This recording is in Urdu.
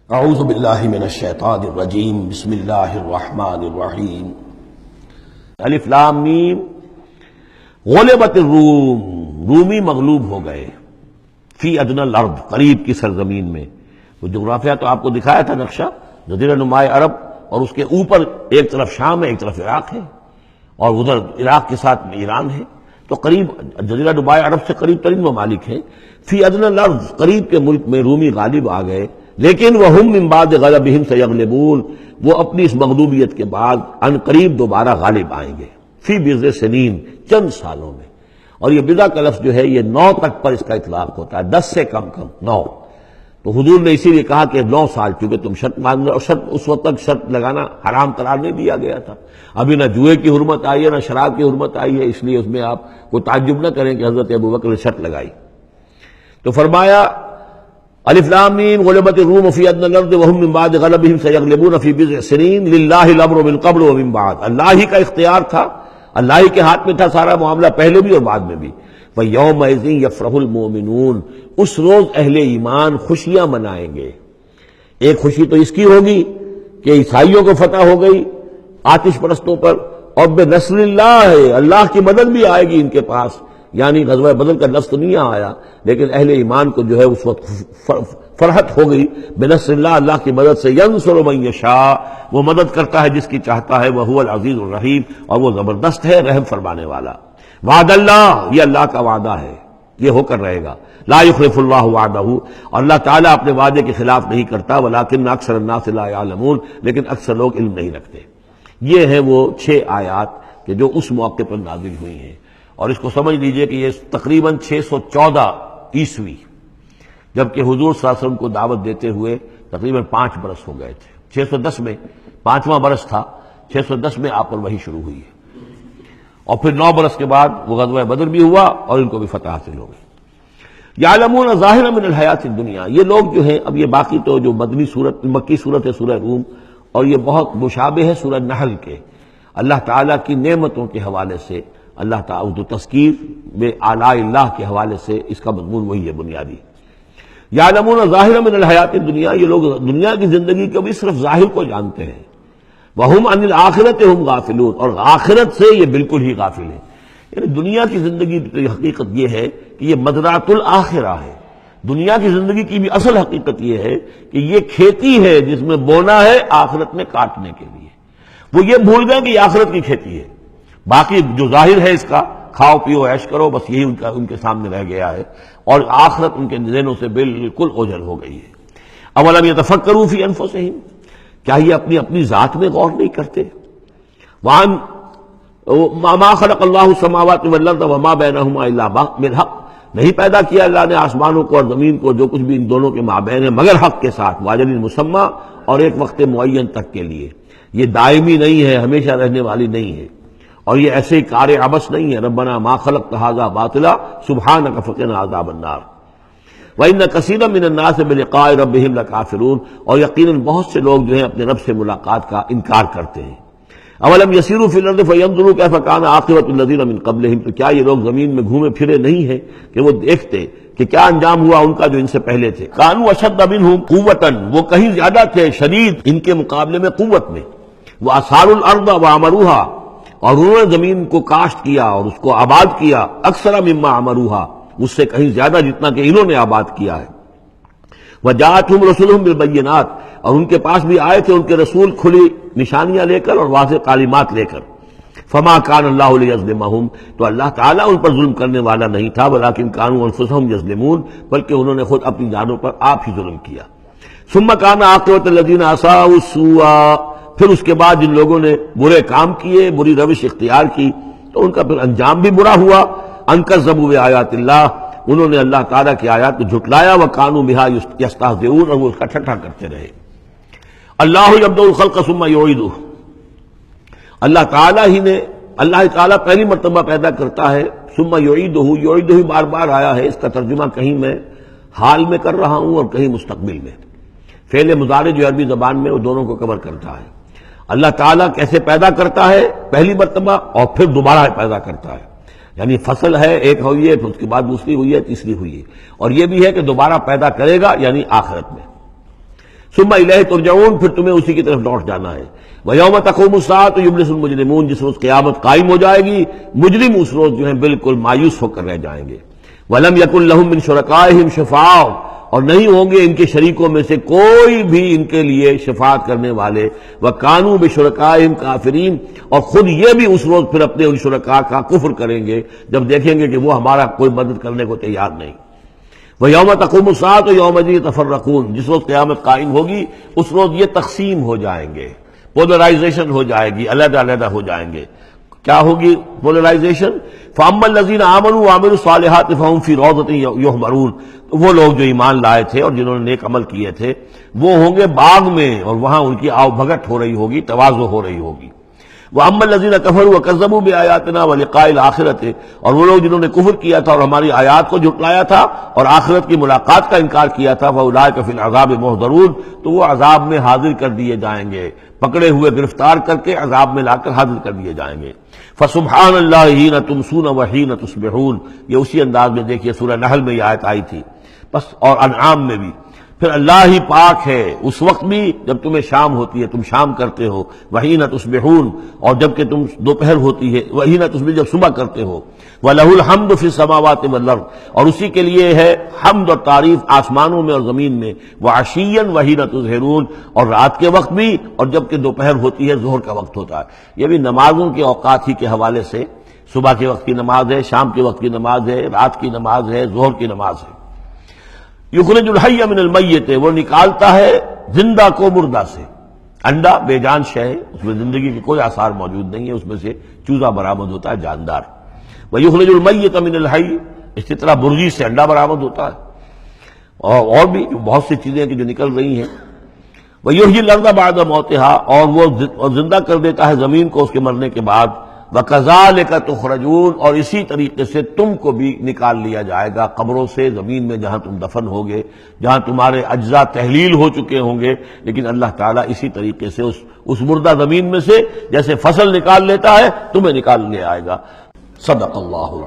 اعوذ باللہ من الشیطان الرجیم بسم اللہ الرحمن الرحیم الف لام میم غلبت الروم، رومی مغلوب ہو گئے فی ادنی الارض، قریب کی سرزمین میں۔ وہ جغرافیہ تو آپ کو دکھایا تھا نقشہ، جزیرہ نماء عرب، اور اس کے اوپر ایک طرف شام ہے ایک طرف عراق ہے، اور ادھر عراق کے ساتھ میں ایران ہے، تو قریب جزیرہ نماء عرب سے قریب ترین ممالک ہیں۔ فی ادنی الارض، قریب کے ملک میں رومی غالب آ گئے، لیکن وہم من بعد غلبہم سیغلبون، وہ اپنی اس مغلوبیت کے بعد ان قریب دوبارہ غالب آئیں گے، فی بضع سنین، چند سالوں میں۔ اور یہ بضع کا لفظ جو ہے یہ 9 تک پر اس کا اطلاق ہوتا ہے، 10 سے کم 9۔ تو حضور نے اسی لیے کہا کہ 9 سال، چونکہ تم شرط مان رہے، اور شرط اس وقت تک شرط لگانا حرام قرار نہیں دیا گیا تھا، ابھی نہ جوئے کی حرمت آئی ہے نہ شراب کی حرمت آئی ہے، اس لیے اس میں آپ کو تعجب نہ کریں کہ حضرت ابوبکر نے شرط لگائی۔ تو فرمایا الف لام میم غلبت الروم فی ادنی الارض وهم من بعد غلبہم سیغلبون فی بضع سنین للہ الامر من قبل ومن بعد، اللہ ہی کا اختیار تھا، اللہ ہی کے ہاتھ میں تھا سارا معاملہ، پہلے بھی اور بعد میں بھی۔ وَيَوْمَئِذٍ يَفْرَحُ الْمُؤْمِنُونَ، اس روز اہل ایمان خوشیاں منائیں گے۔ ایک خوشی تو اس کی ہوگی کہ عیسائیوں کو فتح ہو گئی آتش پرستوں پر، اور بنصر اللہ، اللہ کی مدد بھی آئے گی ان کے پاس، یعنی غزوہ بدر کا لفظ نہیں آیا، لیکن اہل ایمان کو جو ہے اس وقت فرحت ہو گئی بنصر اللہ، اللہ کی مدد سے۔ ینصر من یشاء، وہ مدد کرتا ہے جس کی چاہتا ہے، وہو العزیز الرحیم، اور وہ زبردست ہے رحم فرمانے والا۔ وعد اللہ، یہ اللہ کا وعدہ ہے، یہ ہو کر رہے گا۔ لا یخلف اللہ وعدہ، اور اللہ تعالیٰ اپنے وعدے کے خلاف نہیں کرتا، ولکن اکثر الناس لا یعلمون، لیکن اکثر لوگ علم نہیں رکھتے۔ یہ ہیں وہ 6 آیات کہ جو اس موقع پر نازل ہوئی ہیں، اور اس کو سمجھ لیجئے کہ یہ تقریباً 614 عیسوی، جبکہ حضور صلی اللہ علیہ وسلم کو دعوت دیتے ہوئے تقریباً 5 برس ہو گئے تھے۔ 610 میں 5واں برس تھا، 610 میں آپ پر وحی شروع ہوئی ہے، اور پھر 9 برس کے بعد وہ غزوہ بدر بھی ہوا اور ان کو بھی فتح حاصل ہو گئی۔ یعلمون ظاہرا من الحیات الدنیا، یہ لوگ جو ہیں، اب یہ باقی تو جو مکی صورت ہے سورہ روم، اور یہ بہت مشابہ ہے سورہ نحل کے، اللہ تعالیٰ کی نعمتوں کے حوالے سے، اللہ تعالیٰ تو تذکیر میں آلاء اللہ کے حوالے سے اس کا مضمون وہی ہے بنیادی۔ یعلمون ظاہرا من الحیات الدنیا، یہ لوگ دنیا کی زندگی کو بھی صرف ظاہر کو جانتے ہیں۔ وہم عن الآخرۃ ہم غافلون، اور آخرت سے یہ بالکل ہی غافل ہیں۔ یعنی دنیا کی زندگی کی حقیقت یہ ہے کہ یہ مزرعۃ الآخرہ ہے، دنیا کی زندگی کی بھی اصل حقیقت یہ ہے کہ یہ کھیتی ہے جس میں بونا ہے آخرت میں کاٹنے کے لیے۔ وہ یہ بھول گئے کہ یہ آخرت کی کھیتی ہے، باقی جو ظاہر ہے اس کا کھاؤ پیو عیش کرو، بس یہی ان کے سامنے رہ گیا ہے، اور آخرت ان کے ذہنوں سے بالکل اوجھل ہو گئی ہے۔ اولم یتفکروا فی انفسہم، کیا یہ اپنی ذات میں غور نہیں کرتے؟ وان ما خلق اللہ السماوات والارض وما بینہما الا بالحق، نہیں پیدا کیا اللہ نے آسمانوں کو اور زمین کو، جو کچھ بھی ان دونوں کے مابین ہے، مگر حق کے ساتھ، واجل مسمى، اور ایک وقت معین تک کے لیے۔ یہ دائمی نہیں ہے، ہمیشہ رہنے والی نہیں ہے، اور یہ ایسے ہی کار عبث نہیں ہے۔ ربنا ما خلقت ھذا باطلا سبحانک فقنا عذاب النار۔ وَإِنَّ كَثِيرًا مِّنَ النَّاسِ بِلِقَاءِ رَبِّهِمْ لَكَافِرُونَ، اور یقیناً بہت سے لوگ جو ہیں اپنے رب سے ملاقات کا انکار کرتے ہیں۔ اولم يسيروا في الارض فينظروا كيف كان عاقبة الذين من قبلهم، تو کیا یہ لوگ زمین میں گھومے پھرے نہیں ہیں کہ وہ دیکھتے کہ کیا انجام ہوا ان کا جو ان سے پہلے تھے۔ كانوا اشد منهم قوة، وہ کہیں زیادہ تھے شدید ان کے مقابلے میں قوت میں۔ وَأَثَارُوا الْأَرْضَ وَعَمَرُوهَا، اور انہوں نے زمین کو کاشت کیا اور اس کو آباد کیا، اکثر مما عمروها، اس سے کہیں زیادہ جتنا کہ انہوں نے آباد کیا ہے۔ وجاءتهم رسلهم بالبينات، اور ان کے پاس بھی آئے تھے ان کے رسول کھلی نشانیاں لے کر اور واضح تعلیمات لے کر۔ فما كان الله ليظلمهم، تو اللہ تعالیٰ ان پر ظلم کرنے والا نہیں تھا، ولكن كانوا انفسهم يظلمون، بلکہ انہوں نے خود اپنی جانوں پر آپ ہی ظلم کیا۔ ثم كان عاقبة الذين اساءوا السوء، پھر اس کے بعد جن لوگوں نے برے کام کیے، بری روش اختیار کی، تو ان کا پھر انجام بھی برا ہوا۔ ان كذبوا بآیات اللہ، انہوں نے اللہ تعالیٰ کی آیات کو جھٹلایا، وَكَانُوا بِهَا يَسْتَهْزِئُونَ، اور وہ اس کا ٹھٹھا کرتے رہے۔ اللہ يَبْدَأُ الْخَلْقَ ثُمَّ يُعِيدُهُ، اللہ تعالیٰ پہلی مرتبہ پیدا کرتا ہے، ثُمَّ يُعِيدُهُ، يُعِيدُهُ بار بار آیا ہے، اس کا ترجمہ کہیں میں حال میں کر رہا ہوں اور کہیں مستقبل میں۔ فعل مضارع جو عربی زبان میں وہ دونوں کو کور کرتا ہے۔ اللہ تعالیٰ کیسے پیدا کرتا ہے؟ پہلی مرتبہ، اور پھر دوبارہ پیدا کرتا ہے، یعنی فصل ہے ایک ہوئی ہے، پھر اس کے بعد دوسری ہوئی ہے، تیسری ہوئی ہے، اور یہ بھی ہے کہ دوبارہ پیدا کرے گا، یعنی آخرت میں۔ ثم الیہ ترجعون، پھر تمہیں اسی کی طرف لوٹ جانا ہے۔ ویوم تقوم الساعۃ یبلس المجرمون، جس روز قیامت قائم ہو جائے گی مجرم اس روز جو ہیں بالکل مایوس ہو کر رہ جائیں گے۔ ولم یکن لہم من شرکائہم شفاع، اور نہیں ہوں گے ان کے شریکوں میں سے کوئی بھی ان کے لیے شفاعت کرنے والے۔ وَكَانُوا بِشُرَكَائِهِمْ كَافِرِينَ، اور خود یہ بھی اس روز پھر اپنے ان شرکاء کا کفر کریں گے جب دیکھیں گے کہ وہ ہمارا کوئی مدد کرنے کو تیار نہیں۔ وَيَوْمَ تَقُومُ السَّاعَةُ يَوْمَئِذٍ يَتَفَرَّقُونَ، جس روز قیامت قائم ہوگی اس روز یہ تقسیم ہو جائیں گے، پولرائزیشن ہو جائے گی، علیحدہ علیحدہ ہو جائیں گے۔ کیا ہوگی پولرائزیشن؟ فَأَمَّا الَّذِينَ آمَنُوا وَعَمِلُوا الصَّالِحَاتِ فَهُمْ فِي رَوْضَةٍ يُحْبَرُونَ، وہ لوگ جو ایمان لائے تھے اور جنہوں نے نیک عمل کیے تھے وہ ہوں گے باغ میں، اور وہاں ان کی آو بھگت ہو رہی ہوگی، تواضع ہو رہی ہوگی۔ وَأَمَّا الَّذِينَ كَفَرُوا وَكَذَّبُوا بِآيَاتِنَا وَلِقَاءِ الْآخِرَةِ، اور وہ لوگ جنہوں نے کفر کیا تھا اور ہماری آیات کو جھٹلایا تھا اور آخرت کی ملاقات کا انکار کیا تھا، فَأُولَٰئِكَ فِي الْعَذَابِ مُحْضَرُونَ، تو وہ عذاب میں حاضر کر دیے جائیں گے، پکڑے ہوئے گرفتار کر کے عذاب میں لا کر حاضر کر دیے جائیں گے۔ فَسُبْحَانَ اللَّهِ حِينَ تُمْسُونَ وَحِينَ تُصْبِحُونَ، یہ اسی انداز میں دیکھیے سورہ نحل میں یہ آیت آئی تھی، بس اور انعام میں بھی۔ پھر اللہ ہی پاک ہے اس وقت بھی جب تمہیں شام ہوتی ہے، تم شام کرتے ہو، وحین تصبحون، اور جب کہ تم دوپہر ہوتی ہے، وحین تصبح جب صبح کرتے ہو، وَلَهُ الْحَمْدُ فِي السَّمَاوَاتِ وَالْأَرْضِ، اور اسی کے لیے ہے حمد اور تعریف آسمانوں میں اور زمین میں، وَعَشِيًّا وَحِينَ تُظْهِرُونَ، اور رات کے وقت بھی اور جب کہ دوپہر ہوتی ہے، ظہر کا وقت ہوتا ہے۔ یہ بھی نمازوں کے اوقات ہی کے حوالے سے، صبح کے وقت کی نماز ہے، شام کے وقت کی نماز ہے، رات کی نماز ہے، ظہر کی نماز ہے۔ یخرج الحی من المیت، وہ نکالتا ہے زندہ کو مردہ سے۔ انڈا بے جان شے ہے، اس میں زندگی کے کوئی آثار موجود نہیں ہے، اس میں سے چوزہ برآمد ہوتا ہے جاندار۔ ویخرج المیت من الحی، اسی طرح مرغی سے انڈا برآمد ہوتا ہے، اور بھی بہت سی چیزیں جو نکل رہی ہیں۔ ویحیی الارض بعد موتہا، اور وہ زندہ کر دیتا ہے زمین کو اس کے مرنے کے بعد۔ وَكَذَلِكَ تُخْرَجُونَ، اور اسی طریقے سے تم کو بھی نکال لیا جائے گا قبروں سے، زمین میں جہاں تم دفن ہوگے، جہاں تمہارے اجزاء تحلیل ہو چکے ہوں گے، لیکن اللہ تعالیٰ اسی طریقے سے اس مردہ زمین میں سے جیسے فصل نکال لیتا ہے تمہیں نکال لے آئے گا۔ صدق اللہ۔